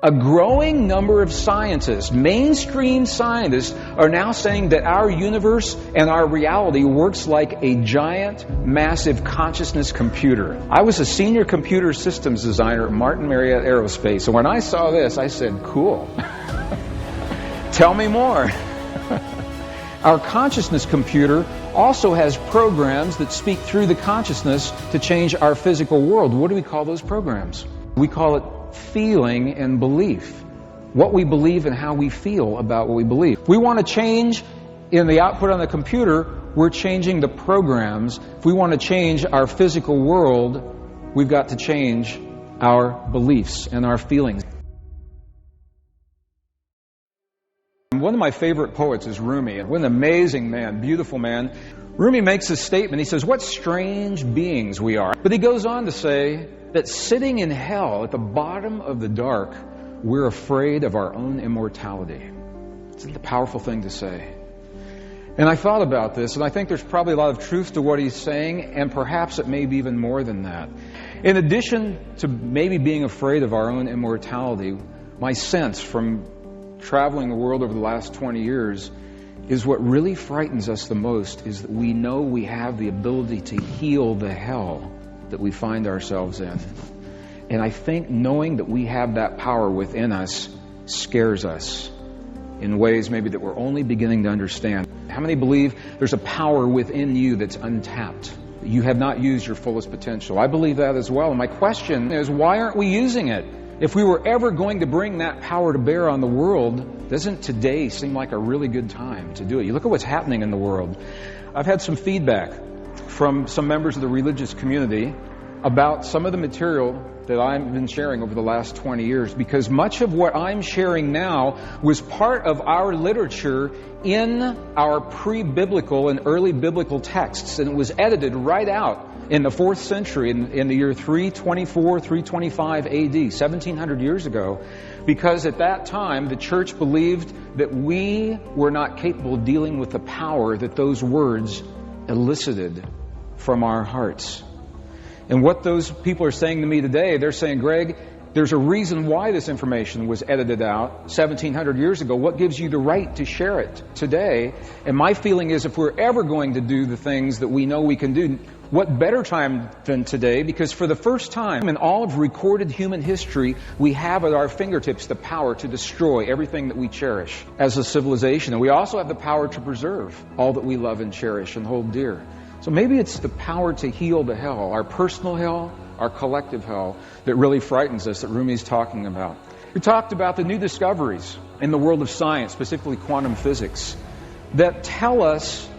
A growing number of scientists, mainstream scientists, are now saying that our universe and our reality works like a giant, massive consciousness computer. I was a senior computer systems designer at Martin Marietta Aerospace, and when I saw this, I said, cool. Tell me more. Our consciousness computer also has programs that speak through the consciousness to change our physical world. What do we call those programs? We call it feeling and belief. What we believe and how we feel about what we believe. If we want to change in the output on the computer, we're changing the programs. If we want to change our physical world, we've got to change our beliefs and our feelings. One of my favorite poets is Rumi. What an amazing man, beautiful man. Rumi makes this statement. He says, what strange beings we are. But he goes on to say that sitting in hell at the bottom of the dark, we're afraid of our own immortality. Isn't it a powerful thing to say? And I thought about this, and I think there's probably a lot of truth to what he's saying, and perhaps it may be even more than that. In addition to maybe being afraid of our own immortality, my sense from traveling the world over the last 20 years is what really frightens us the most is that we know we have the ability to heal the hell that we find ourselves in. And I think knowing that we have that power within us scares us in ways maybe that we're only beginning to understand. How many believe there's a power within you that's untapped? You have not used your fullest potential. I believe that as well. And my question is, why aren't we using it? If we were ever going to bring that power to bear on the world, doesn't today seem like a really good time to do it? You look at what's happening in the world. I've had some feedback from some members of the religious community about some of the material that I've been sharing over the last 20 years, because much of what I'm sharing now was part of our literature in our pre-biblical and early biblical texts, and it was edited right out in the 4th century, in the year 324, 325 AD, 1700 years ago, because at that time the church believed that we were not capable of dealing with the power that those words elicited from our hearts. And what those people are saying to me today, they're saying, Greg, there's a reason why this information was edited out 1700 years ago. What gives you the right to share it today? And my feeling is if we're ever going to do the things that we know we can do, what better time than today? Because for the first time in all of recorded human history, we have at our fingertips the power to destroy everything that we cherish as a civilization. And we also have the power to preserve all that we love and cherish and hold dear. So maybe it's the power to heal the hell, our personal hell, our collective hell, that really frightens us, that Rumi's talking about. We talked about the new discoveries in the world of science, specifically quantum physics, that tell us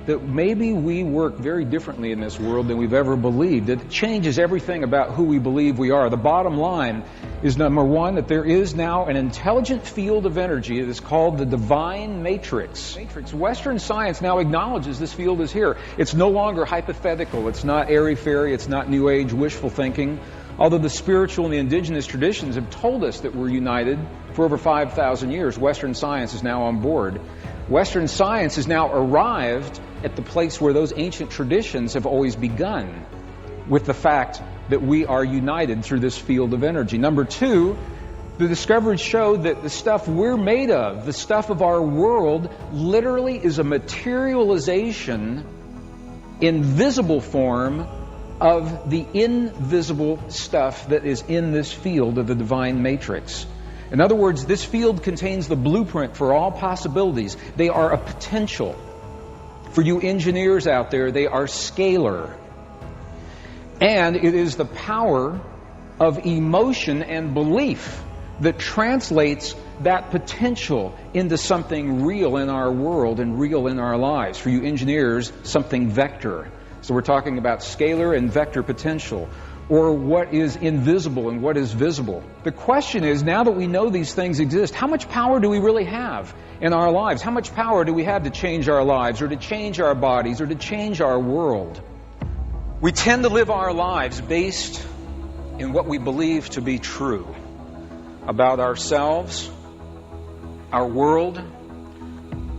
that maybe we work very differently in this world than we've ever believed. It changes everything about who we believe we are. The bottom line is, number one, that there is now an intelligent field of energy that is called the divine matrix. Western science now acknowledges this field is here. It's no longer hypothetical. It's not airy-fairy. It's not New Age wishful thinking. Although the spiritual and the indigenous traditions have told us that we're united for over 5,000 years, Western science is now on board. Western science has now arrived at the place where those ancient traditions have always begun, with the fact that we are united through this field of energy. Number two, the discoveries show that the stuff we're made of, the stuff of our world, literally is a materialization in visible form of the invisible stuff that is in this field of the divine matrix. In other words, this field contains the blueprint for all possibilities. They are a potential. For you engineers out there, they are scalar. And it is the power of emotion and belief that translates that potential into something real in our world and real in our lives. For you engineers, something vector. So we're talking about scalar and vector potential, or what is invisible and what is visible. The question is, now that we know these things exist, how much power do we really have in our lives? How much power do we have to change our lives, or to change our bodies, or to change our world? We tend to live our lives based in what we believe to be true about ourselves, our world,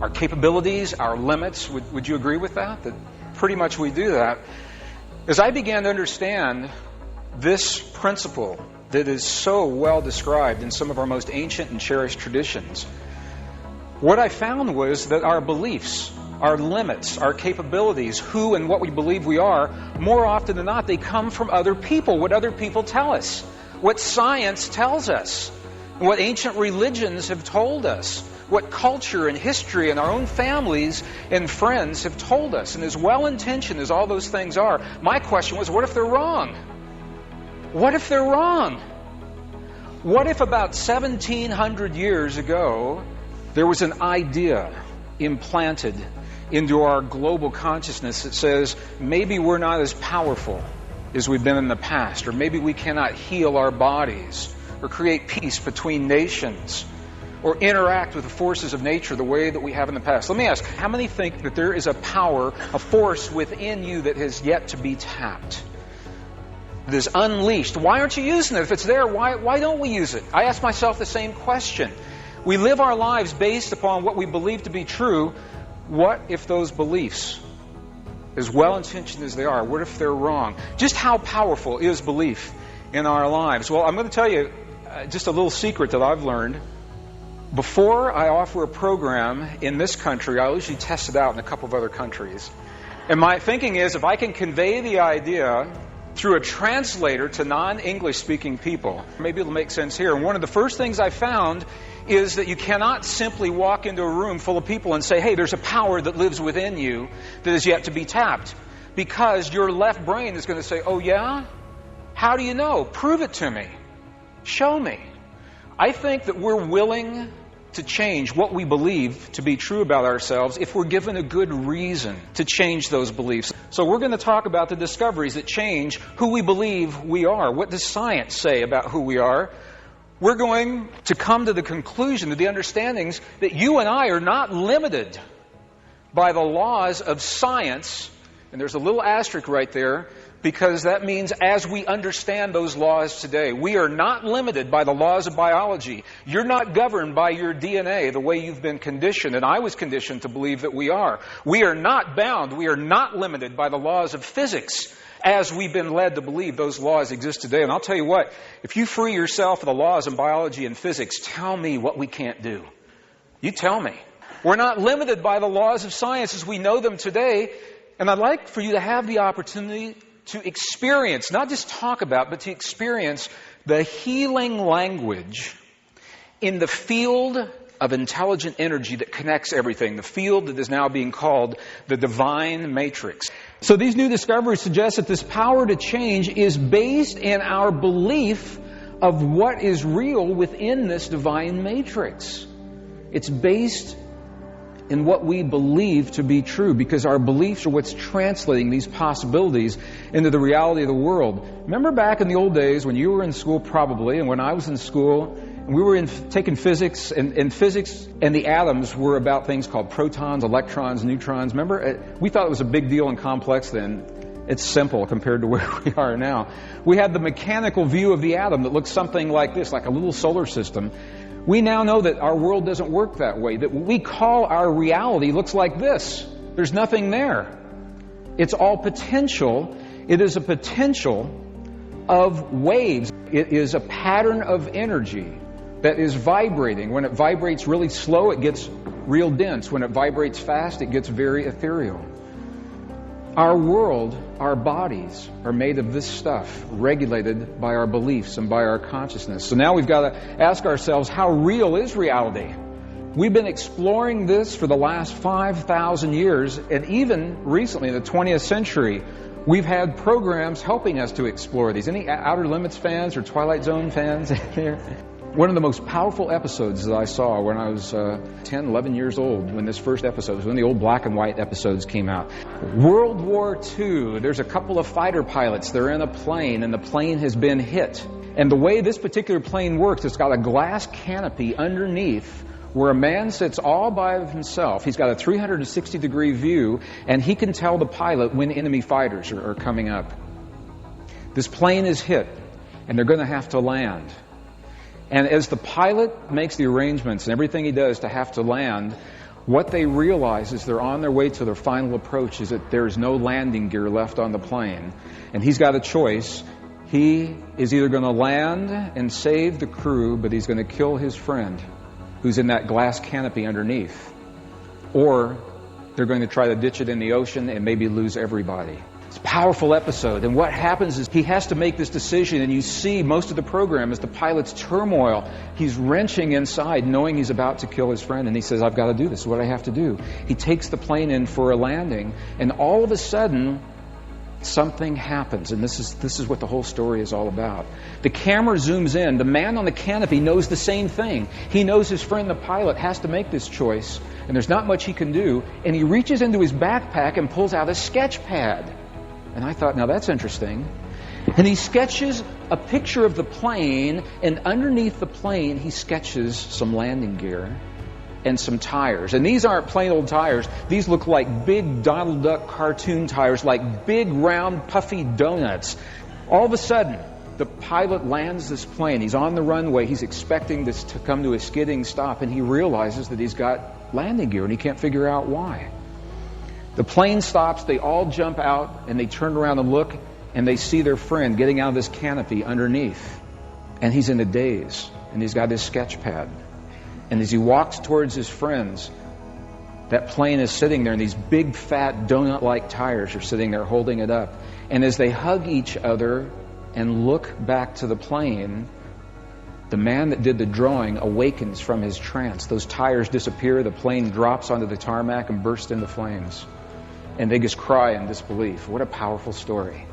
our capabilities, our limits. Would you agree with that? That pretty much we do that. As I began to understand this principle that is so well described in some of our most ancient and cherished traditions. What I found was that our beliefs, our limits, our capabilities, who and what we believe we are, more often than not, they come from other people, what other people tell us, what science tells us, what ancient religions have told us, what culture and history and our own families and friends have told us. And as well-intentioned as all those things are, my question was, what if they're wrong? What if they're wrong? What if about 1,700 years ago, there was an idea implanted into our global consciousness that says maybe we're not as powerful as we've been in the past, or maybe we cannot heal our bodies, or create peace between nations, or interact with the forces of nature the way that we have in the past. Let me ask, how many think that there is a power, a force within you that has yet to be tapped? It is unleashed. Why aren't you using it? If it's there, why don't we use it? I ask myself the same question. We live our lives based upon what we believe to be true. What if those beliefs, as well-intentioned as they are, what if they're wrong? Just how powerful is belief in our lives? Well, I'm going to tell you just a little secret that I've learned. Before I offer a program in this country, I usually test it out in a couple of other countries. And my thinking is, if I can convey the idea through a translator to non-English speaking people, maybe it'll make sense here. And one of the first things I found is that you cannot simply walk into a room full of people and say, hey, there's a power that lives within you that is yet to be tapped. Because your left brain is going to say, oh yeah? How do you know? Prove it to me. Show me. I think that we're willing to change what we believe to be true about ourselves if we're given a good reason to change those beliefs. So we're going to talk about the discoveries that change who we believe we are. What does science say about who we are? We're going to come to the conclusion, to the understandings that you and I are not limited by the laws of science. And there's a little asterisk right there, because that means as we understand those laws today, we are not limited by the laws of biology. You're not governed by your DNA the way you've been conditioned, and I was conditioned to believe that we are. We are not bound, we are not limited by the laws of physics as we've been led to believe those laws exist today. And I'll tell you what, if you free yourself of the laws of biology and physics, tell me what we can't do. You tell me. We're not limited by the laws of science as we know them today, and I'd like for you to have the opportunity to experience, not just talk about, but to experience the healing language in the field of intelligent energy that connects everything, the field that is now being called the divine matrix. So these new discoveries suggest that this power to change is based in our belief of what is real within this divine matrix. It's based in what we believe to be true, because our beliefs are what's translating these possibilities into the reality of the world. Remember back in the old days when you were in school, probably, and when I was in school, and we were taking physics, and physics and the atoms were about things called protons, electrons, neutrons. Remember? We thought it was a big deal and complex then. It's simple compared to where we are now. We had the mechanical view of the atom that looks something like this, like a little solar system. We now know that our world doesn't work that way, that what we call our reality looks like this. There's nothing there. It's all potential. It is a potential of waves. It is a pattern of energy that is vibrating. When it vibrates really slow, it gets real dense. When it vibrates fast, it gets very ethereal. Our world, our bodies, are made of this stuff, regulated by our beliefs and by our consciousness. So now we've got to ask ourselves, how real is reality? We've been exploring this for the last 5,000 years, and even recently, in the 20th century, we've had programs helping us to explore these. Any Outer Limits fans or Twilight Zone fans here? One of the most powerful episodes that I saw when I was 10, 11 years old, when this first episode was when the old black and white episodes came out. World War II, there's a couple of fighter pilots. They're in a plane, and the plane has been hit. And the way this particular plane works, it's got a glass canopy underneath where a man sits all by himself. He's got a 360-degree view, and he can tell the pilot when enemy fighters are coming up. This plane is hit, and they're going to have to land. And as the pilot makes the arrangements and everything he does to have to land, what they realize is they're on their way to their final approach is that there's no landing gear left on the plane. And he's got a choice. He is either going to land and save the crew, but he's going to kill his friend who's in that glass canopy underneath. Or they're going to try to ditch it in the ocean and maybe lose everybody. It's a powerful episode. And what happens is he has to make this decision, and you see most of the program is the pilot's turmoil. He's wrenching inside, knowing he's about to kill his friend, and he says, I've got to do this. This is what I have to do. He takes the plane in for a landing, and all of a sudden, something happens, and this is what the whole story is all about. The camera zooms in. The man on the canopy knows the same thing. He knows his friend, the pilot, has to make this choice, and there's not much he can do, and he reaches into his backpack and pulls out a sketch pad. And I thought, now that's interesting. And he sketches a picture of the plane, and underneath the plane, he sketches some landing gear and some tires. And these aren't plain old tires. These look like big Donald Duck cartoon tires, like big, round, puffy donuts. All of a sudden, the pilot lands this plane. He's on the runway. He's expecting this to come to a skidding stop, and he realizes that he's got landing gear, and he can't figure out why. The plane stops, they all jump out, and they turn around and look, and they see their friend getting out of this canopy underneath. And he's in a daze, and he's got his sketch pad. And as he walks towards his friends, that plane is sitting there, and these big, fat, donut-like tires are sitting there holding it up. And as they hug each other and look back to the plane, the man that did the drawing awakens from his trance. Those tires disappear, the plane drops onto the tarmac and bursts into flames. And they just cry in disbelief. What a powerful story.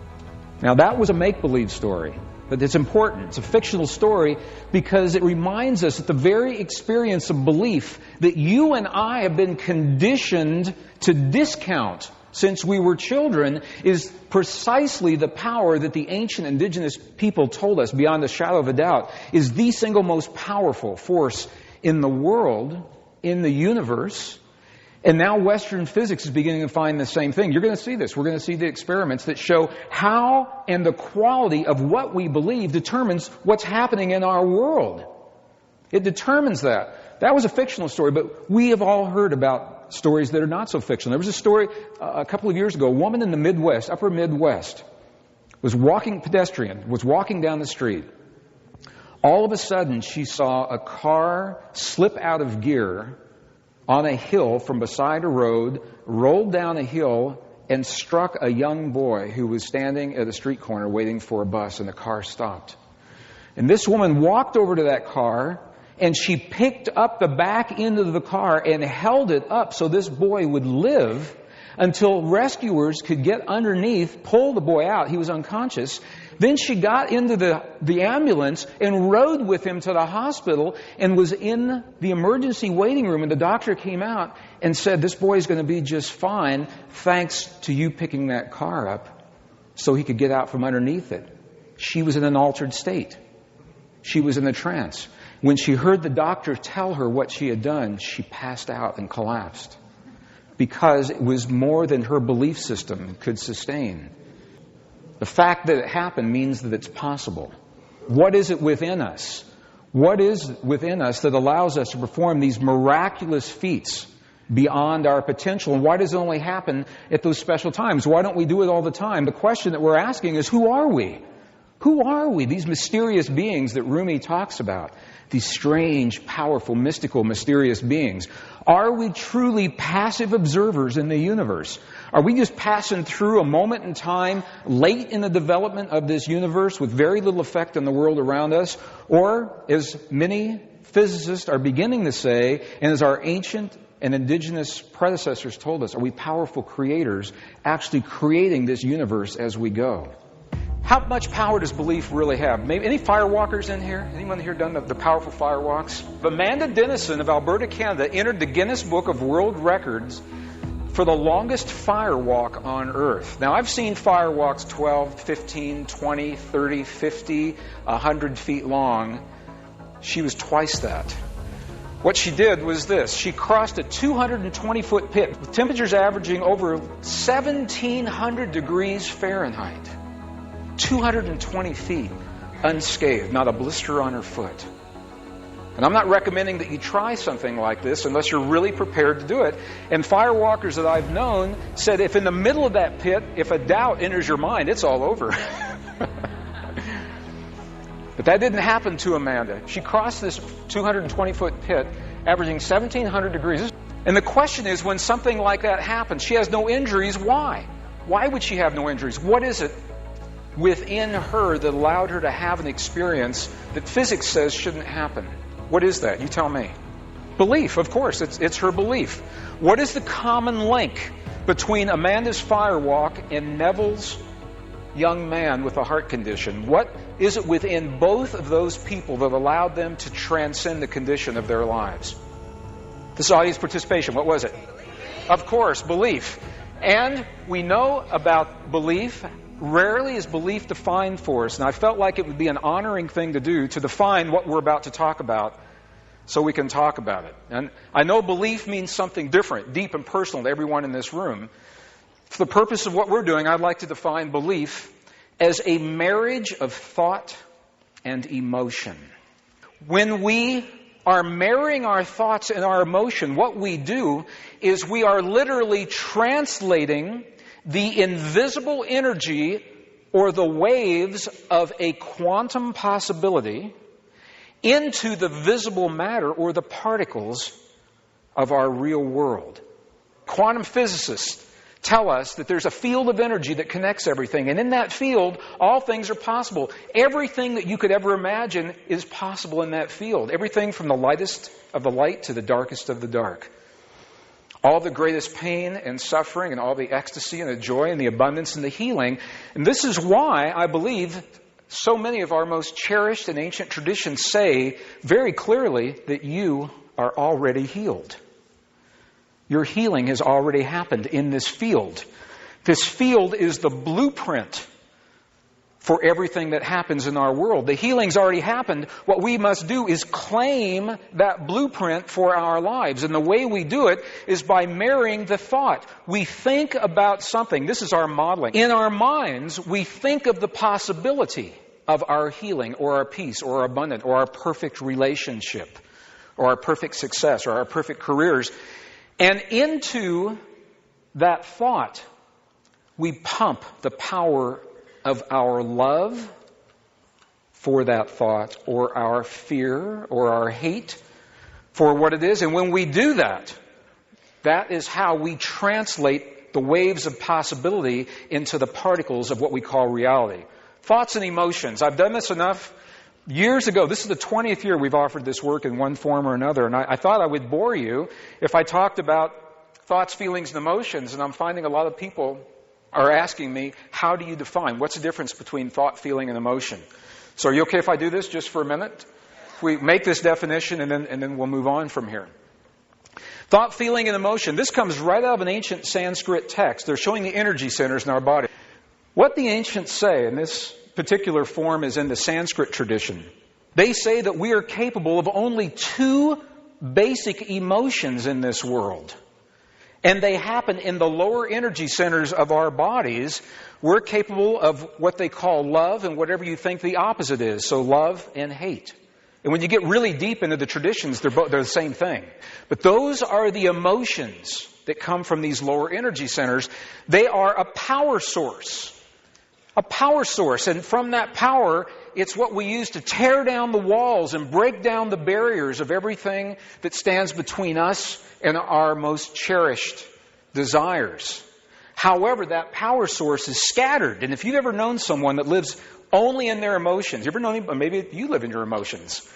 Now, that was a make-believe story, but it's important. It's a fictional story because it reminds us that the very experience of belief that you and I have been conditioned to discount since we were children is precisely the power that the ancient indigenous people told us, beyond a shadow of a doubt, is the single most powerful force in the world, in the universe. And now Western physics is beginning to find the same thing. You're going to see this. We're going to see the experiments that show how and the quality of what we believe determines what's happening in our world. It determines that. That was a fictional story, but we have all heard about stories that are not so fictional. There was a story a couple of years ago. A woman in the Midwest, upper Midwest, was walking down the street. All of a sudden, she saw a car slip out of gear on a hill from beside a road, rolled down a hill, and struck a young boy who was standing at a street corner waiting for a bus, and the car stopped. And this woman walked over to that car, and she picked up the back end of the car and held it up so this boy would live until rescuers could get underneath, pull the boy out. He was unconscious. Then she got into the ambulance and rode with him to the hospital and was in the emergency waiting room. And the doctor came out and said, this boy is going to be just fine thanks to you picking that car up so he could get out from underneath it. She was in an altered state. She was in a trance. When she heard the doctor tell her what she had done, she passed out and collapsed because it was more than her belief system could sustain. The fact that it happened means that it's possible. What is it within us? What is within us that allows us to perform these miraculous feats beyond our potential? And why does it only happen at those special times? Why don't we do it all the time? The question that we're asking is, who are we? Who are we? These mysterious beings that Rumi talks about. These strange, powerful, mystical, mysterious beings. Are we truly passive observers in the universe? Are we just passing through a moment in time late in the development of this universe with very little effect on the world around us? Or, as many physicists are beginning to say, and as our ancient and indigenous predecessors told us, are we powerful creators actually creating this universe as we go? How much power does belief really have? Maybe any firewalkers in here? Anyone here done the powerful firewalks? Amanda Dennison of Alberta, Canada entered the Guinness Book of World Records for the longest firewalk on Earth. Now, I've seen firewalks 12, 15, 20, 30, 50, 100 feet long. She was twice that. What she did was this. She crossed a 220-foot pit with temperatures averaging over 1,700 degrees Fahrenheit. 220 feet unscathed, not a blister on her foot. And I'm not recommending that you try something like this unless you're really prepared to do it. And firewalkers that I've known said if in the middle of that pit, if a doubt enters your mind, it's all over. But that didn't happen to Amanda. She crossed this 220-foot pit, averaging 1,700 degrees. And the question is, when something like that happens, she has no injuries, why? Why would she have no injuries? What is it within her that allowed her to have an experience that physics says shouldn't happen? What is that? You tell me. Belief, of course. It's her belief. What is the common link between Amanda's firewalk and Neville's young man with a heart condition? What is it within both of those people that allowed them to transcend the condition of their lives? This audience participation, what was it? Of course, belief. And we know about belief. Rarely is belief defined for us. And I felt like it would be an honoring thing to do to define what we're about to talk about so we can talk about it. And I know belief means something different, deep and personal to everyone in this room. For the purpose of what we're doing, I'd like to define belief as a marriage of thought and emotion. When we are marrying our thoughts and our emotion, what we do is we are literally translating the invisible energy or the waves of a quantum possibility into the visible matter or the particles of our real world. Quantum physicists tell us that there's a field of energy that connects everything. And in that field, all things are possible. Everything that you could ever imagine is possible in that field. Everything from the lightest of the light to the darkest of the dark. All the greatest pain and suffering and all the ecstasy and the joy and the abundance and the healing. And this is why I believe so many of our most cherished and ancient traditions say very clearly that you are already healed. Your healing has already happened in this field. This field is the blueprint for everything that happens in our world. The healing's already happened. What we must do is claim that blueprint for our lives. And the way we do it is by marrying the thought. We think about something. This is our modeling. In our minds, we think of the possibility of our healing or our peace or our abundance or our perfect relationship or our perfect success or our perfect careers. And into that thought, we pump the power of our love for that thought, or our fear, or our hate for what it is. And when we do that, that is how we translate the waves of possibility into the particles of what we call reality. Thoughts and emotions. I've done this enough years ago. This is the 20th year we've offered this work in one form or another. And I thought I would bore you if I talked about thoughts, feelings, and emotions. And I'm finding a lot of people are asking me, how do you define? What's the difference between thought, feeling, and emotion? So are you okay if I do this just for a minute? If we make this definition and then we'll move on from here. Thought, feeling, and emotion. This comes right out of an ancient Sanskrit text. They're showing the energy centers in our body. What the ancients say, and this particular form is in the Sanskrit tradition, they say that we are capable of only two basic emotions in this world. And they happen in the lower energy centers of our bodies. We're capable of what they call love and whatever you think the opposite is. So love and hate. And when you get really deep into the traditions, they're the same thing. But those are the emotions that come from these lower energy centers. They are a power source. A power source. And from that power, it's what we use to tear down the walls and break down the barriers of everything that stands between us and our most cherished desires. However, that power source is scattered. And if you've ever known someone that lives only in their emotions, you ever known anybody, maybe you live in your emotions,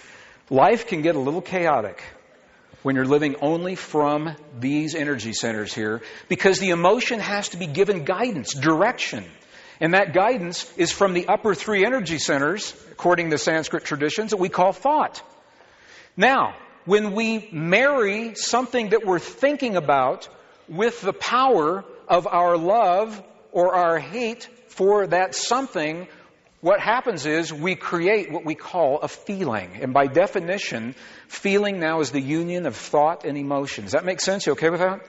life can get a little chaotic when you're living only from these energy centers here, because the emotion has to be given guidance, direction. And that guidance is from the upper three energy centers, according to Sanskrit traditions, that we call thought. Now, when we marry something that we're thinking about with the power of our love or our hate for that something, what happens is we create what we call a feeling. And by definition, feeling now is the union of thought and emotion. Does that make sense? You okay with that?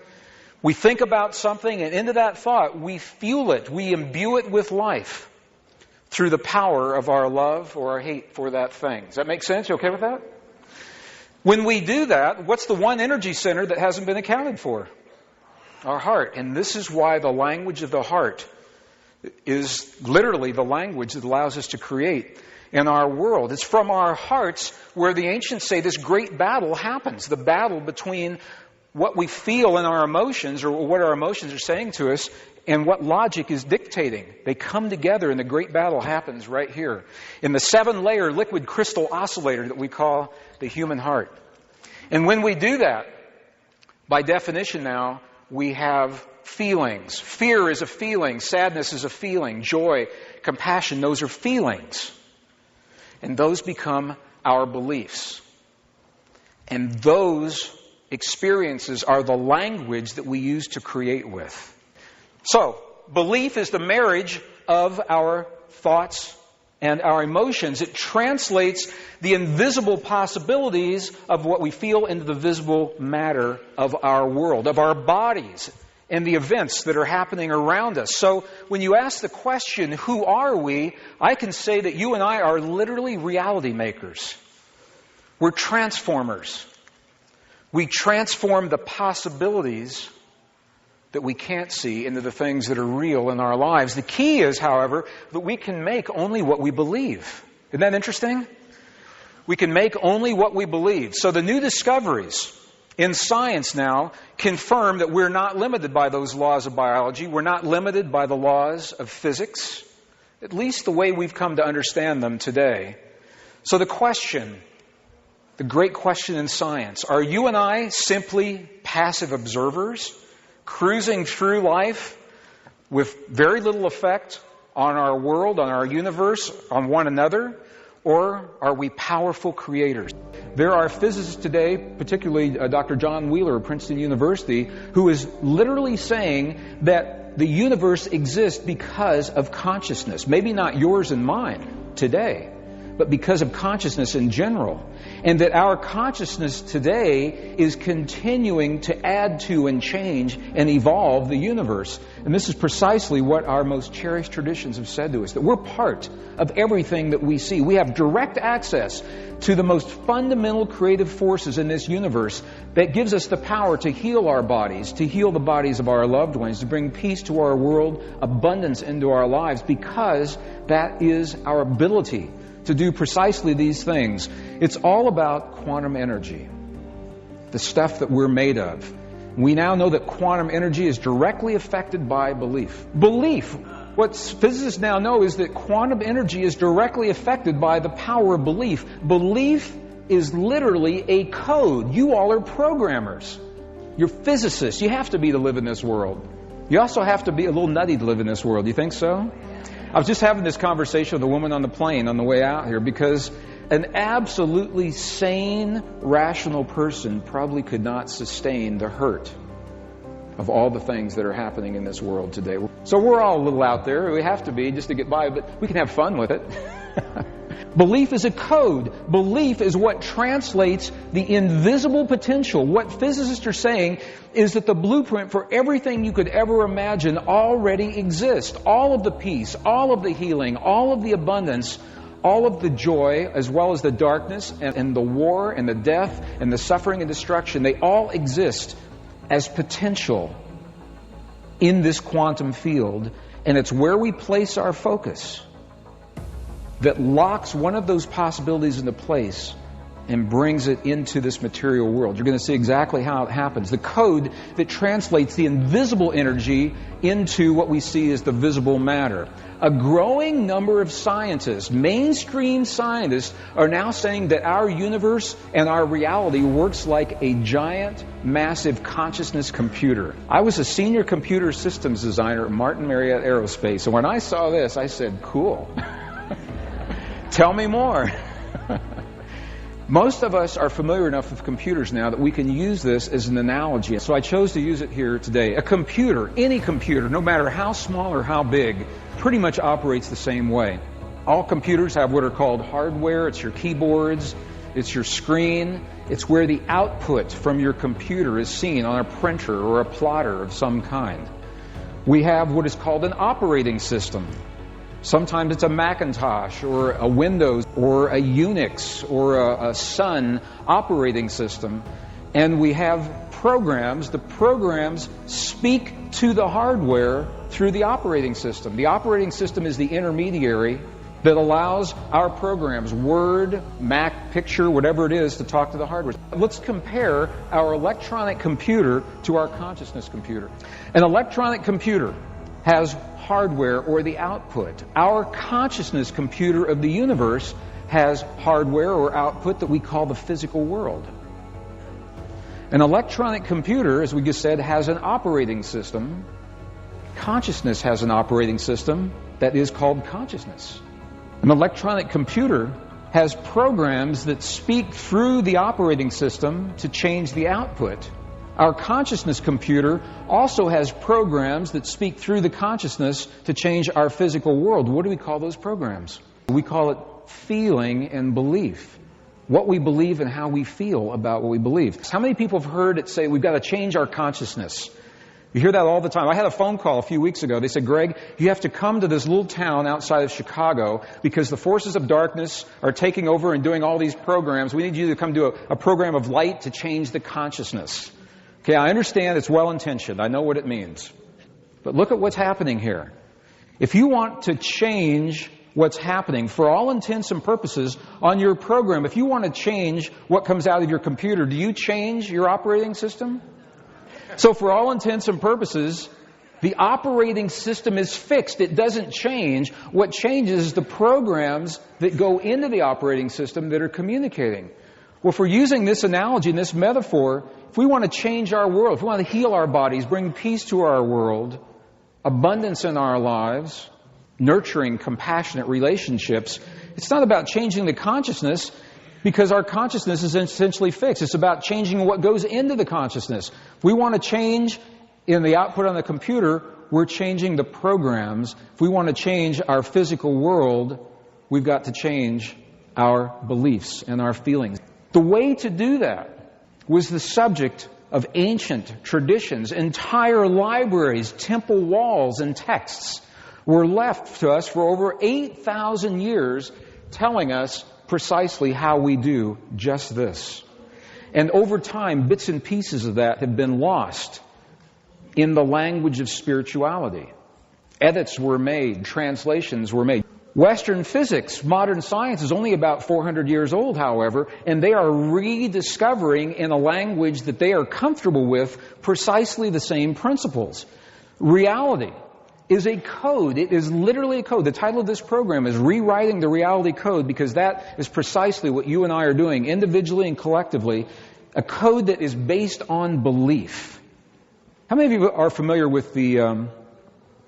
We think about something, and into that thought, we fuel it, we imbue it with life through the power of our love or our hate for that thing. Does that make sense? You okay with that? When we do that, what's the one energy center that hasn't been accounted for? Our heart. And this is why the language of the heart is literally the language that allows us to create. in our world. It's from our hearts where the ancients say this great battle happens. The battle between what we feel in our emotions, or what our emotions are saying to us, and what logic is dictating. They come together and the great battle happens right here in the 7-layer liquid crystal oscillator that we call the human heart. And when we do that, by definition now, we have feelings. Fear is a feeling. Sadness is a feeling. Joy, compassion, those are feelings. And those become our beliefs. And those experiences are the language that we use to create with. So, belief is the marriage of our thoughts and our emotions. It translates the invisible possibilities of what we feel into the visible matter of our world, of our bodies, and the events that are happening around us. So when you ask the question, who are we? I can say that you and I are literally reality makers. We're transformers. We transform the possibilities that we can't see into the things that are real in our lives. The key is, however, that we can make only what we believe. Isn't that interesting? We can make only what we believe. So the new discoveries in science now confirm that we're not limited by those laws of biology. We're not limited by the laws of physics, at least the way we've come to understand them today. So the question, the great question in science, are you and I simply passive observers, cruising through life with very little effect on our world, on our universe, on one another? Or are we powerful creators? There are physicists today, particularly Dr. John Wheeler of Princeton University, who is literally saying that the universe exists because of consciousness. Maybe not yours and mine today, but because of consciousness in general. And that our consciousness today is continuing to add to and change and evolve the universe. And this is precisely what our most cherished traditions have said to us, that we're part of everything that we see. We have direct access to the most fundamental creative forces in this universe that gives us the power to heal our bodies, to heal the bodies of our loved ones, to bring peace to our world, abundance into our lives, because that is our ability to do precisely these things. It's all about quantum energy, the stuff that we're made of. We now know that quantum energy is directly affected by belief. Belief, what physicists now know is that quantum energy is directly affected by the power of belief. Belief is literally a code. You all are programmers. You're physicists. You have to be to live in this world. You also have to be a little nutty to live in this world. Do you think so? I was just having this conversation with a woman on the plane on the way out here, because an absolutely sane, rational person probably could not sustain the hurt of all the things that are happening in this world today. So we're all a little out there. We have to be just to get by, but we can have fun with it. Belief is a code. Belief is what translates the invisible potential. What physicists are saying is that the blueprint for everything you could ever imagine already exists. All of the peace, all of the healing, all of the abundance, all of the joy, as well as the darkness and the war and the death and the suffering and destruction, they all exist as potential in this quantum field. And it's where we place our focus that locks one of those possibilities into place and brings it into this material world. You're going to see exactly how it happens. The code that translates the invisible energy into what we see as the visible matter. A growing number of scientists, mainstream scientists, are now saying that our universe and our reality works like a giant, massive consciousness computer. I was a senior computer systems designer at Martin Marietta Aerospace, and when I saw this, I said, cool. Tell me more. Most of us are familiar enough with computers now that we can use this as an analogy. So I chose to use it here today. A computer, any computer, no matter how small or how big, pretty much operates the same way. All computers have what are called hardware. It's your keyboards, it's your screen. It's where the output from your computer is seen on a printer or a plotter of some kind. We have what is called an operating system. Sometimes it's a Macintosh or a Windows or a Unix or a Sun operating system. And we have programs. The programs speak to the hardware through the operating system. The operating system is the intermediary that allows our programs, Word, Mac, Picture, whatever it is, to talk to the hardware. Let's compare our electronic computer to our consciousness computer. An electronic computer has hardware or the output. Our consciousness computer of the universe has hardware or output that we call the physical world. An electronic computer, as we just said, has an operating system. Consciousness has an operating system that is called consciousness. An electronic computer has programs that speak through the operating system to change the output. Our consciousness computer also has programs that speak through the consciousness to change our physical world. What do we call those programs? We call it feeling and belief. What we believe and how we feel about what we believe. How many people have heard it say we've got to change our consciousness? You hear that all the time. I had a phone call a few weeks ago. They said, Greg, you have to come to this little town outside of Chicago because the forces of darkness are taking over and doing all these programs. We need you to come do a program of light to change the consciousness. Okay, I understand it's well-intentioned. I know what it means. But look at what's happening here. If you want to change what's happening, for all intents and purposes, on your program, if you want to change what comes out of your computer, do you change your operating system? So for all intents and purposes, the operating system is fixed. It doesn't change. What changes is the programs that go into the operating system that are communicating. Well, if we're using this analogy and this metaphor, if we want to change our world, if we want to heal our bodies, bring peace to our world, abundance in our lives, nurturing, compassionate relationships, it's not about changing the consciousness, because our consciousness is essentially fixed. It's about changing what goes into the consciousness. If we want to change in the output on the computer, we're changing the programs. If we want to change our physical world, we've got to change our beliefs and our feelings. The way to do that was the subject of ancient traditions. Entire libraries, temple walls, and texts were left to us for over 8,000 years telling us precisely how we do just this. And over time, bits and pieces of that have been lost in the language of spirituality. Edits were made, translations were made. Western physics, modern science, is only about 400 years old, however, and they are rediscovering in a language that they are comfortable with precisely the same principles. Reality is a code. It is literally a code. The title of this program is Rewriting the Reality Code, because that is precisely what you and I are doing, individually and collectively, a code that is based on belief. How many of you are familiar with the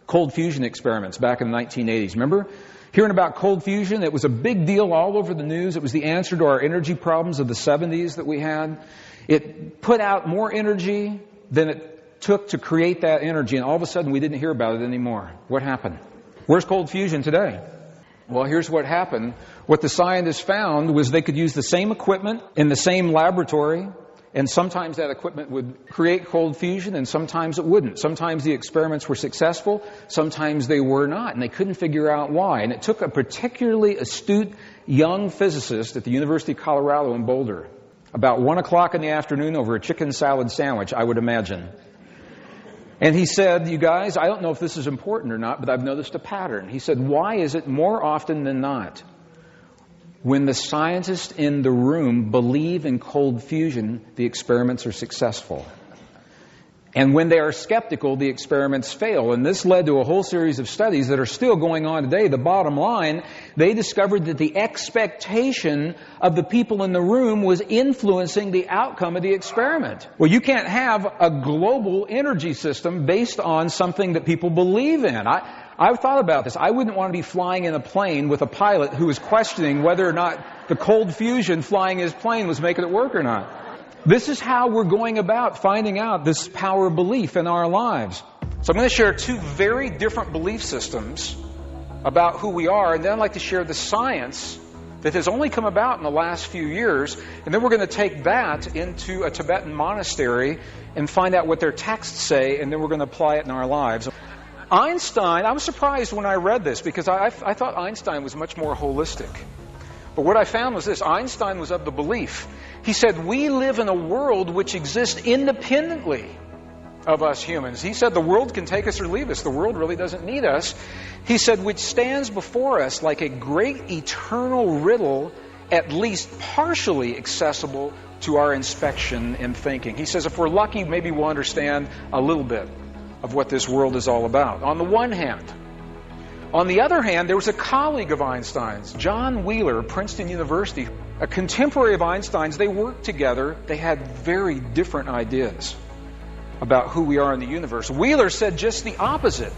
cold fusion experiments back in the 1980s? Remember hearing about cold fusion? It was a big deal all over the news. It was the answer to our energy problems of the 70s that we had. It put out more energy than it took to create that energy, and all of a sudden we didn't hear about it anymore. What happened? Where's cold fusion today? Well, here's what happened. What the scientists found was they could use the same equipment in the same laboratory, and sometimes that equipment would create cold fusion and sometimes it wouldn't. Sometimes the experiments were successful, sometimes they were not, and they couldn't figure out why. And it took a particularly astute young physicist at the University of Colorado in Boulder about 1 o'clock in the afternoon over a chicken salad sandwich, I would imagine. And he said, you guys, I don't know if this is important or not, but I've noticed a pattern. He said, why is it more often than not, when the scientists in the room believe in cold fusion, the experiments are successful? And when they are skeptical, the experiments fail. And this led to a whole series of studies that are still going on today. The bottom line, they discovered that the expectation of the people in the room was influencing the outcome of the experiment. Well, you can't have a global energy system based on something that people believe in. I've thought about this. I wouldn't want to be flying in a plane with a pilot who was questioning whether or not the cold fusion flying his plane was making it work or not. This is how we're going about finding out this power of belief in our lives. So I'm going to share two very different belief systems about who we are, and then I'd like to share the science that has only come about in the last few years, and then we're going to take that into a Tibetan monastery and find out what their texts say, and then we're going to apply it in our lives. Einstein, I was surprised when I read this because I thought Einstein was much more holistic. But what I found was this: Einstein was of the belief. He said, we live in a world which exists independently of us humans. He said the world can take us or leave us. The world really doesn't need us. He said, which stands before us like a great eternal riddle, at least partially accessible to our inspection and thinking. He says if we're lucky, maybe we'll understand a little bit of what this world is all about. On the one hand. On the other hand, there was a colleague of Einstein's, John Wheeler of Princeton University, a contemporary of Einstein's. They worked together. They had very different ideas about who we are in the universe. Wheeler said just the opposite.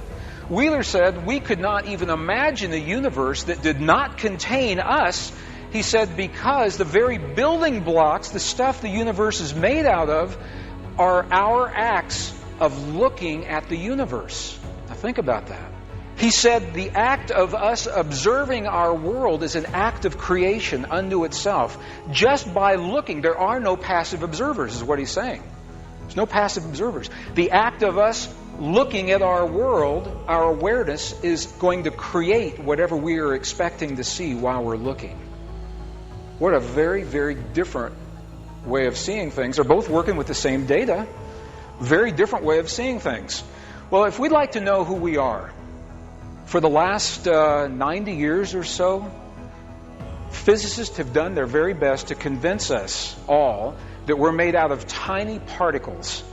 Wheeler said we could not even imagine a universe that did not contain us. He said because the very building blocks, the stuff the universe is made out of, are our acts of looking at the universe. Now think about that. He said the act of us observing our world is an act of creation unto itself. Just by looking, there are no passive observers, is what he's saying. There's no passive observers. The act of us looking at our world, our awareness, is going to create whatever we are expecting to see while we're looking. What a very, very different way of seeing things. They're both working with the same data. Very different way of seeing things. Well, if we'd like to know who we are, for the last 90 years or so, physicists have done their very best to convince us all that we're made out of tiny particles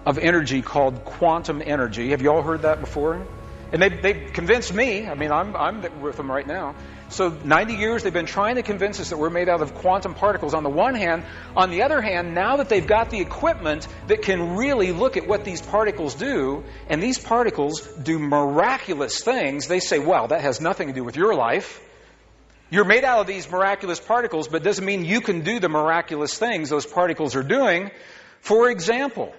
of energy called quantum energy. Have you all heard that before? And they've convinced me. I mean, I'm with them right now. So 90 years they've been trying to convince us that we're made out of quantum particles on the one hand. On the other hand, now that they've got the equipment that can really look at what these particles do, and these particles do miraculous things, they say, well, that has nothing to do with your life. You're made out of these miraculous particles, but it doesn't mean you can do the miraculous things those particles are doing. For example,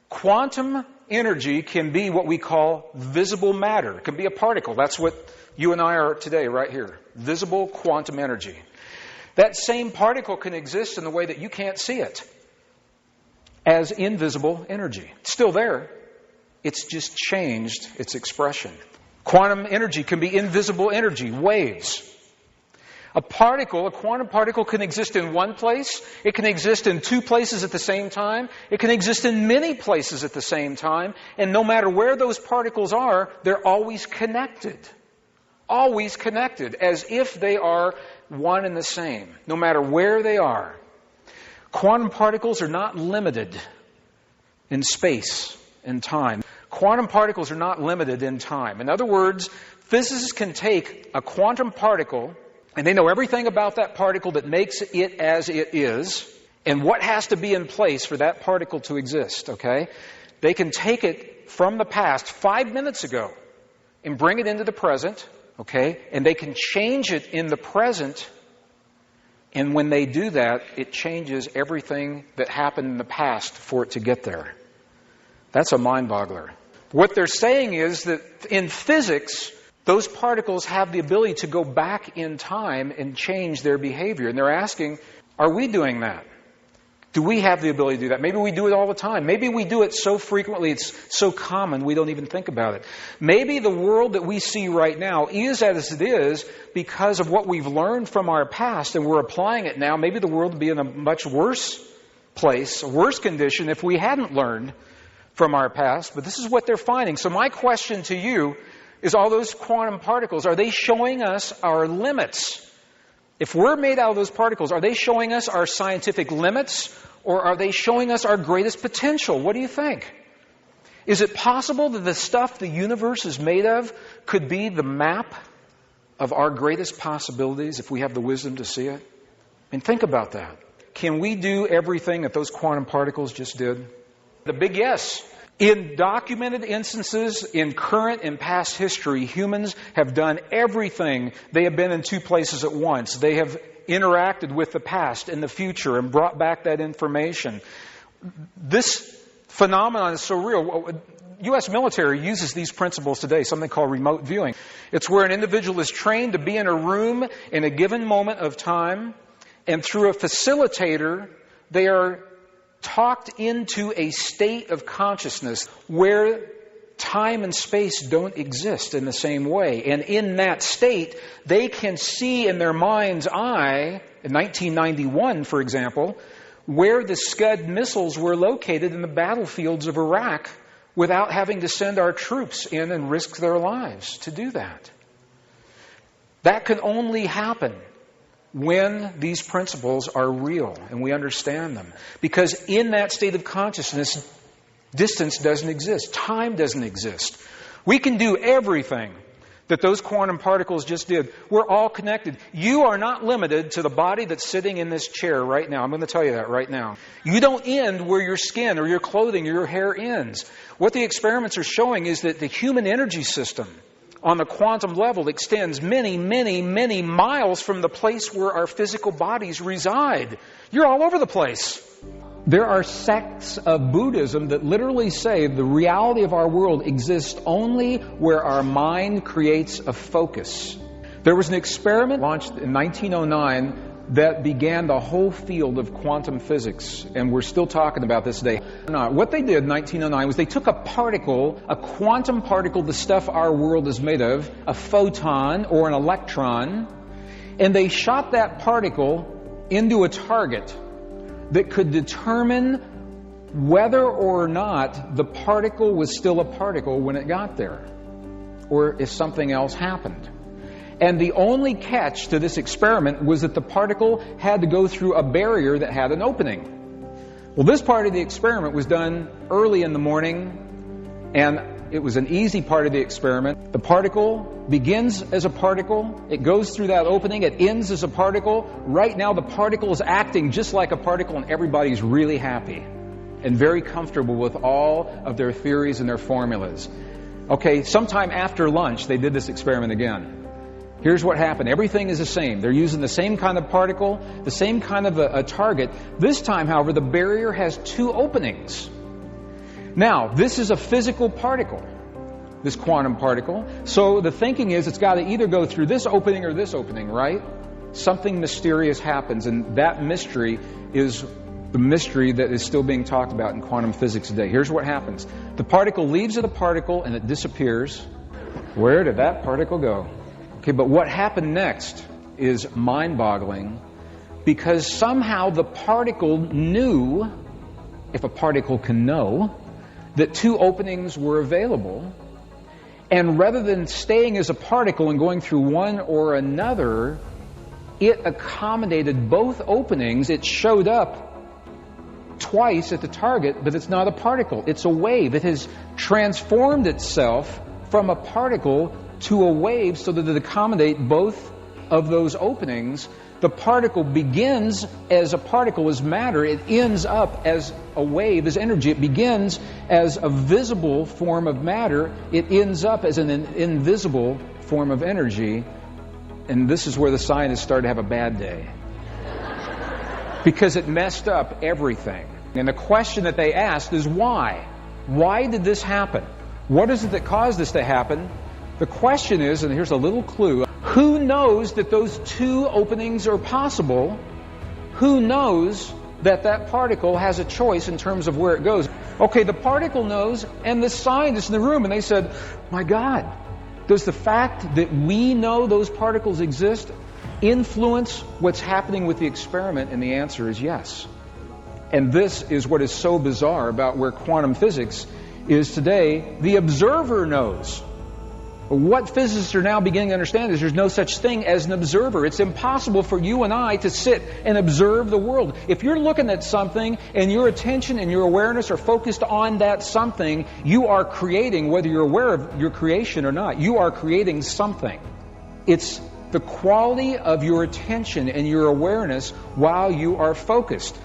quantum energy can be what we call visible matter. It can be a particle. That's what you and I are today, right here. Visible quantum energy. That same particle can exist in the way that you can't see it as invisible energy. It's still there. It's just changed its expression. Quantum energy can be invisible energy, waves. A quantum particle can exist in one place. It can exist in two places at the same time. It can exist in many places at the same time. And no matter where those particles are, they're always connected. Always connected, as if they are one and the same, no matter where they are. Quantum particles are not limited in space and time. Quantum particles are not limited in time. In other words, physicists can take a quantum particle, and they know everything about that particle that makes it as it is, and what has to be in place for that particle to exist, okay? They can take it from the past, 5 minutes ago, and bring it into the present, okay? And they can change it in the present, and when they do that, it changes everything that happened in the past for it to get there. That's a mind-boggler. What they're saying is that in physics, those particles have the ability to go back in time and change their behavior. And they're asking, are we doing that? Do we have the ability to do that? Maybe we do it all the time. Maybe we do it so frequently, it's so common, we don't even think about it. Maybe the world that we see right now is as it is because of what we've learned from our past, and we're applying it now. Maybe the world would be in a much worse place, a worse condition, if we hadn't learned from our past. But this is what they're finding. So my question to you is, all those quantum particles, are they showing us our limits? If we're made out of those particles, are they showing us our scientific limits, or are they showing us our greatest potential? What do you think? Is it possible that the stuff the universe is made of could be the map of our greatest possibilities if we have the wisdom to see it? I mean, think about that. Can we do everything that those quantum particles just did? The big yes. In documented instances, in current and past history, humans have done everything. They have been in two places at once. They have interacted with the past and the future and brought back that information. This phenomenon is so real. U.S. military uses these principles today, something called remote viewing. It's where an individual is trained to be in a room in a given moment of time, and through a facilitator, they are talked into a state of consciousness where time and space don't exist in the same way. And in that state, they can see in their mind's eye, in 1991, for example, where the Scud missiles were located in the battlefields of Iraq without having to send our troops in and risk their lives to do that. That can only happen when these principles are real and we understand them. Because in that state of consciousness, distance doesn't exist. Time doesn't exist. We can do everything that those quantum particles just did. We're all connected. You are not limited to the body that's sitting in this chair right now. I'm going to tell you that right now. You don't end where your skin or your clothing or your hair ends. What the experiments are showing is that the human energy system on the quantum level extends many, many, many miles from the place where our physical bodies reside. You're all over the place. There are sects of Buddhism that literally say the reality of our world exists only where our mind creates a focus. There was an experiment launched in 1909 that began the whole field of quantum physics, and we're still talking about this today. What they did in 1909 was they took a particle, a quantum particle, the stuff our world is made of, a photon or an electron, and they shot that particle into a target that could determine whether or not the particle was still a particle when it got there, or if something else happened. And the only catch to this experiment was that the particle had to go through a barrier that had an opening. Well, this part of the experiment was done early in the morning, and it was an easy part of the experiment. The particle begins as a particle, it goes through that opening, it ends as a particle. Right now the particle is acting just like a particle, and everybody's really happy and very comfortable with all of their theories and their formulas. Okay, sometime after lunch they did this experiment again. Here's what happened. Everything is the same. They're using the same kind of particle, the same kind of a target. This time, however, the barrier has two openings. Now, this is a physical particle, this quantum particle. So the thinking is it's got to either go through this opening or this opening, right? Something mysterious happens, and that mystery is the mystery that is still being talked about in quantum physics today. Here's what happens. The particle leaves the particle and it disappears. Where did that particle go? Okay, but what happened next is mind-boggling, because somehow the particle knew, if a particle can know, that two openings were available, and rather than staying as a particle and going through one or another, it accommodated both openings. It showed up twice at the target, but it's not a particle. It's a wave. It has transformed itself from a particle to a wave so that it accommodate both of those openings. The particle begins as a particle, as matter. It ends up as a wave, as energy. It begins as a visible form of matter. It ends up as an invisible form of energy. And this is where the scientists started to have a bad day, because it messed up everything. And the question that they asked is why? Why did this happen? What is it that caused this to happen? The question is, and here's a little clue, who knows that those two openings are possible? Who knows that that particle has a choice in terms of where it goes? Okay, the particle knows, and the scientists in the room, and they said, my God, does the fact that we know those particles exist influence what's happening with the experiment? And the answer is yes. And this is what is so bizarre about where quantum physics is today. The observer knows. What physicists are now beginning to understand is there's no such thing as an observer. It's impossible for you and I to sit and observe the world. If you're looking at something and your attention and your awareness are focused on that something, you are creating, whether you're aware of your creation or not, you are creating something. It's the quality of your attention and your awareness while you are focused.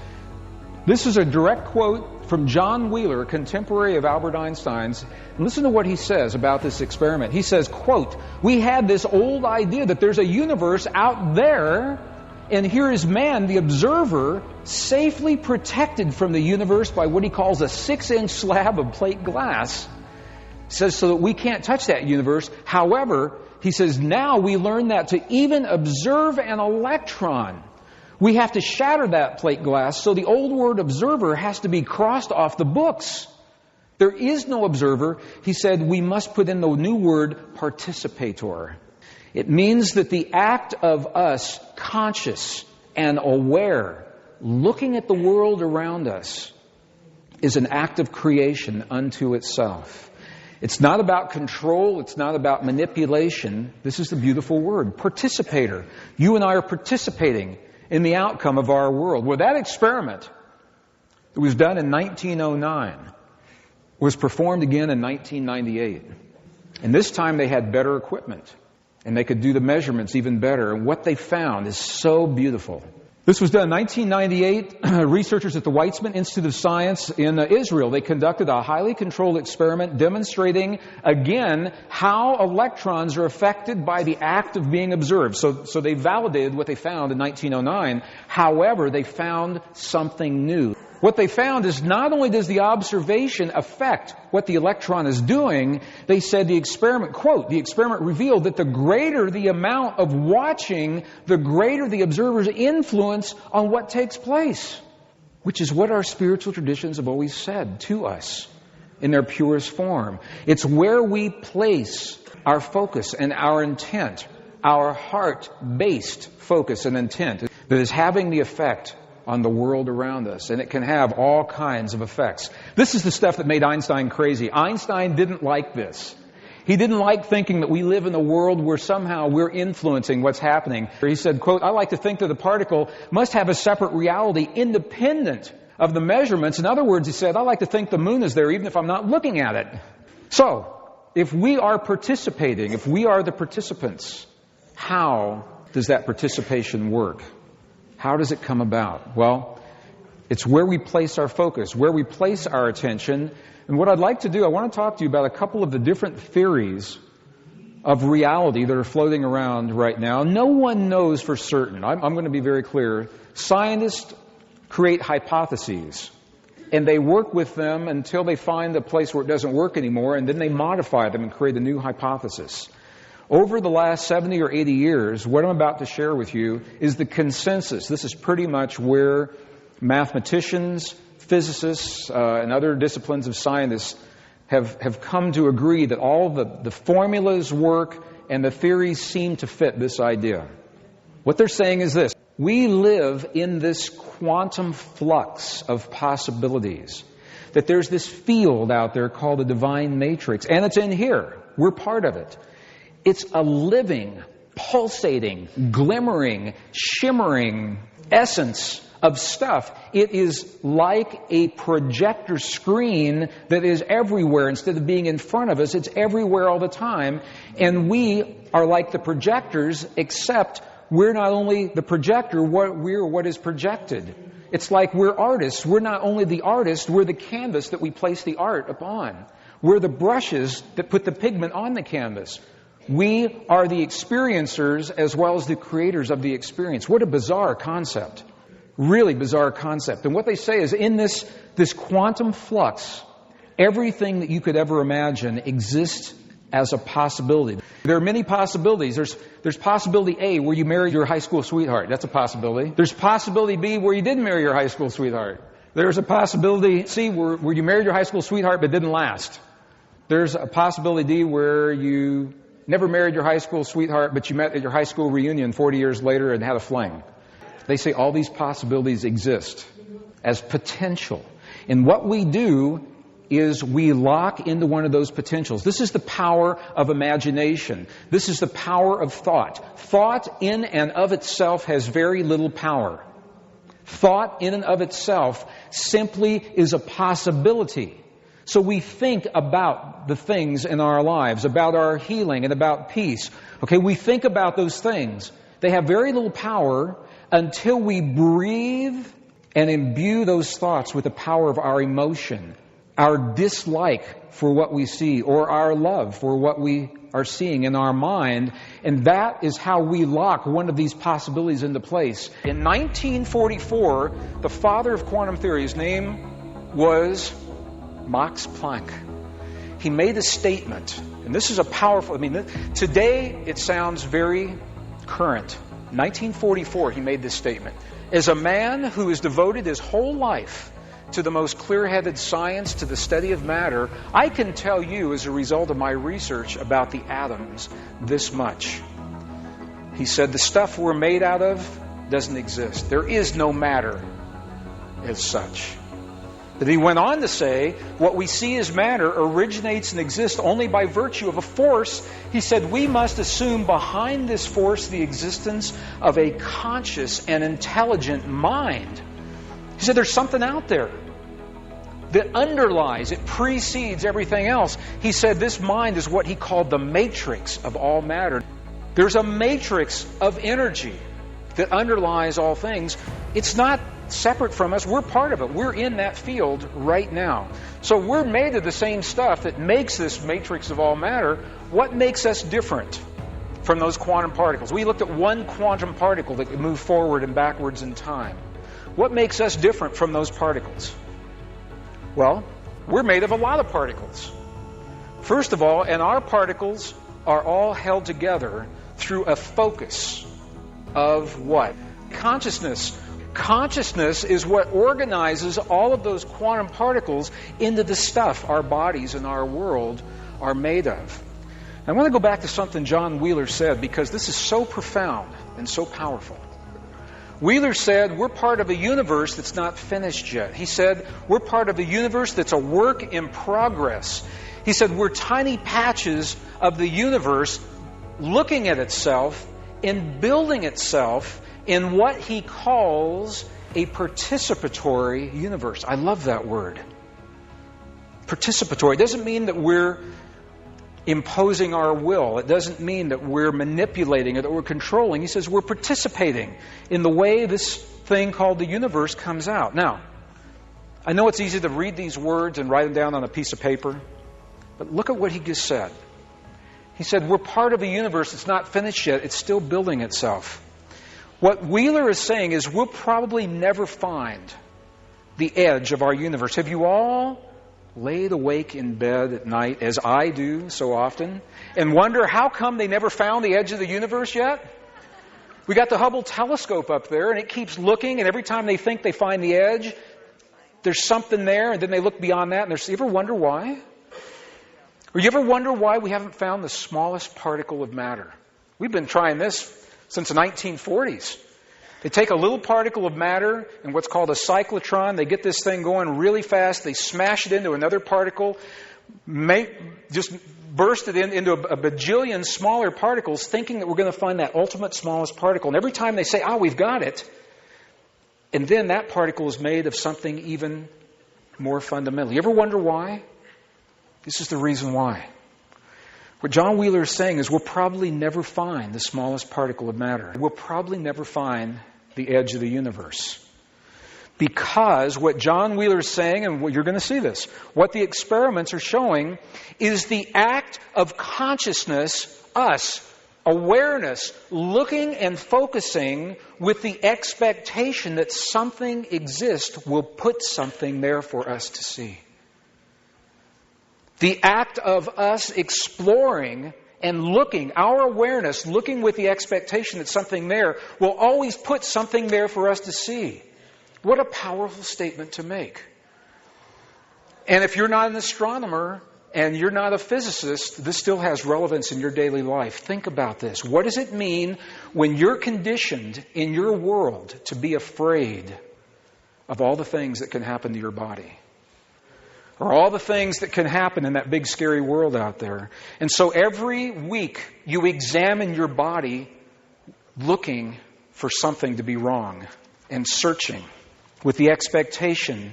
This is a direct quote from John Wheeler, a contemporary of Albert Einstein's. And listen to what he says about this experiment. He says, quote, "We had this old idea that there's a universe out there, and here is man, the observer, safely protected from the universe by what he calls a 6-inch slab of plate glass." He says, so that we can't touch that universe. However, he says, now we learn that to even observe an electron, we have to shatter that plate glass, so the old word observer has to be crossed off the books. There is no observer. He said we must put in the new word participator. It means that the act of us, conscious and aware, looking at the world around us is an act of creation unto itself. It's not about control. It's not about manipulation. This is the beautiful word, participator. You and I are participating in the outcome of our world. Well, that experiment that was done in 1909 was performed again in 1998. And this time they had better equipment. And they could do the measurements even better. And what they found is so beautiful. This was done in 1998. Researchers at the Weizmann Institute of Science in Israel, they conducted a highly controlled experiment demonstrating, again, how electrons are affected by the act of being observed. So they validated what they found in 1909. However, they found something new. What they found is not only does the observation affect what the electron is doing, they said the experiment, quote, the experiment revealed that the greater the amount of watching, the greater the observer's influence on what takes place. Which is what our spiritual traditions have always said to us in their purest form. It's where we place our focus and our intent, our heart-based focus and intent, that is having the effect on the world around us. And it can have all kinds of effects. This is the stuff that made Einstein crazy. Einstein didn't like this. He didn't like thinking that we live in a world where somehow we're influencing what's happening. He said, quote, I like to think that a particle must have a separate reality independent of the measurements. In other words, he said, I like to think the moon is there even if I'm not looking at it. So, if we are participating, if we are the participants, how does that participation work? How does it come about? Well, it's where we place our focus, where we place our attention. And what I'd like to do, I want to talk to you about a couple of the different theories of reality that are floating around right now. No one knows for certain. I'm going to be very clear. Scientists create hypotheses, and they work with them until they find a place where it doesn't work anymore, and then they modify them and create a new hypothesis. Over the last 70 or 80 years, what I'm about to share with you is the consensus. This is pretty much where mathematicians, physicists, and other disciplines of scientists have come to agree that all the formulas work and the theories seem to fit this idea. What they're saying is this. We live in this quantum flux of possibilities. That there's this field out there called the divine matrix, and it's in here. We're part of it. It's a living, pulsating, glimmering, shimmering essence of stuff. It is like a projector screen that is everywhere. Instead of being in front of us, it's everywhere all the time. And we are like the projectors, except we're not only the projector, we're what is projected. It's like we're artists. We're not only the artist, we're the canvas that we place the art upon. We're the brushes that put the pigment on the canvas. We are the experiencers as well as the creators of the experience. What a bizarre concept. Really bizarre concept. And what they say is in this quantum flux, everything that you could ever imagine exists as a possibility. There are many possibilities. There's possibility A, where you married your high school sweetheart. That's a possibility. There's possibility B, where you didn't marry your high school sweetheart. There's a possibility C, where you married your high school sweetheart but didn't last. There's a possibility D, where you never married your high school sweetheart, but you met at your high school reunion 40 years later and had a fling. They say all these possibilities exist as potential. And what we do is we lock into one of those potentials. This is the power of imagination. This is the power of thought. Thought in and of itself has very little power. Thought in and of itself simply is a possibility. So we think about the things in our lives, about our healing and about peace. Okay, we think about those things. They have very little power until we breathe and imbue those thoughts with the power of our emotion, our dislike for what we see, or our love for what we are seeing in our mind. And that is how we lock one of these possibilities into place. In 1944, the father of quantum theory, his name was Max Planck. He made a statement, and this is a powerful, today it sounds very current. 1944, he made this statement. As a man who has devoted his whole life to the most clear-headed science, to the study of matter, I can tell you as a result of my research about the atoms this much. He said the stuff we're made out of doesn't exist. There is no matter. as such. But he went on to say, what we see as matter originates and exists only by virtue of a force. He said, we must assume behind this force the existence of a conscious and intelligent mind. He said, there's something out there that underlies, it precedes everything else. He said this mind is what he called the matrix of all matter. There's a matrix of energy that underlies all things. It's not separate from us. We're part of it. We're in that field right now. So we're made of the same stuff that makes this matrix of all matter. What makes us different from those quantum particles? We looked at one quantum particle that could move forward and backwards in time. What makes us different from those particles? Well, we're made of a lot of particles. First of all, and our particles are all held together through a focus of what? Consciousness. Consciousness is what organizes all of those quantum particles into the stuff our bodies and our world are made of. I want to go back to something John Wheeler said, because this is so profound and so powerful. Wheeler said, we're part of a universe that's not finished yet. He said, we're part of a universe that's a work in progress. He said, we're tiny patches of the universe looking at itself and building itself in what he calls a participatory universe. I love that word. Participatory. It doesn't mean that we're imposing our will. It doesn't mean that we're manipulating or that we're controlling. He says we're participating in the way this thing called the universe comes out. Now, I know it's easy to read these words and write them down on a piece of paper, but look at what he just said. He said we're part of a universe that's not finished yet. It's still building itself. What Wheeler is saying is we'll probably never find the edge of our universe. Have you all laid awake in bed at night, as I do so often, and wonder how come they never found the edge of the universe yet? We got the Hubble telescope up there, and it keeps looking, and every time they think they find the edge, there's something there, and then they look beyond that, and you ever wonder why? Or you ever wonder why we haven't found the smallest particle of matter? We've been trying this since the 1940s. They take a little particle of matter in what's called a cyclotron. They get this thing going really fast. They smash it into another particle, just burst it into a bajillion smaller particles, thinking that we're going to find that ultimate smallest particle. And every time they say, we've got it, and then that particle is made of something even more fundamental. You ever wonder why? This is the reason why. What John Wheeler is saying is we'll probably never find the smallest particle of matter. We'll probably never find the edge of the universe. Because what John Wheeler is saying, and you're going to see this, what the experiments are showing is the act of consciousness, us, awareness, looking and focusing with the expectation that something exists will put something there for us to see. The act of us exploring and looking, our awareness, looking with the expectation that something there will always put something there for us to see. What a powerful statement to make. And if you're not an astronomer and you're not a physicist, this still has relevance in your daily life. Think about this. What does it mean when you're conditioned in your world to be afraid of all the things that can happen to your body? Or all the things that can happen in that big scary world out there. And so every week you examine your body looking for something to be wrong and searching with the expectation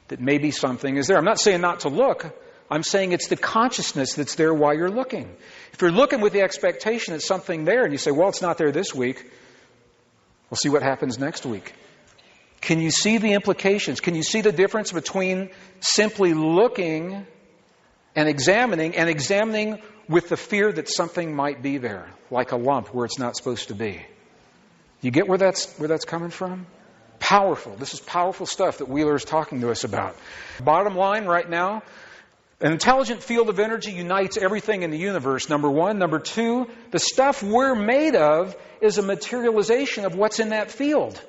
that maybe something is there. I'm not saying not to look. I'm saying it's the consciousness that's there while you're looking. If you're looking with the expectation that something there and you say, well, it's not there this week, we'll see what happens next week. Can you see the implications? Can you see the difference between simply looking and examining with the fear that something might be there, like a lump where it's not supposed to be? You get where that's coming from? Powerful. This is powerful stuff that Wheeler is talking to us about. Bottom line right now, an intelligent field of energy unites everything in the universe, number one. Number two, the stuff we're made of is a materialization of what's in that field.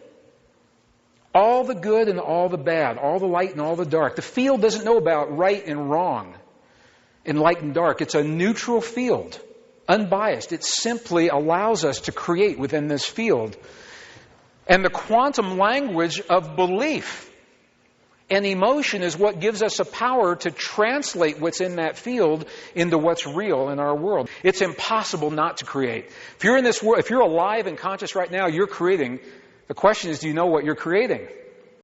All the good and all the bad, all the light and all the dark. The field doesn't know about right and wrong and light and dark. It's a neutral field, unbiased. It simply allows us to create within this field. And the quantum language of belief And emotion is what gives us a power to translate what's in that field into what's real in our world. It's impossible not to create. If you're in this world, if you're alive and conscious right now, you're creating. The question is, do you know what you're creating?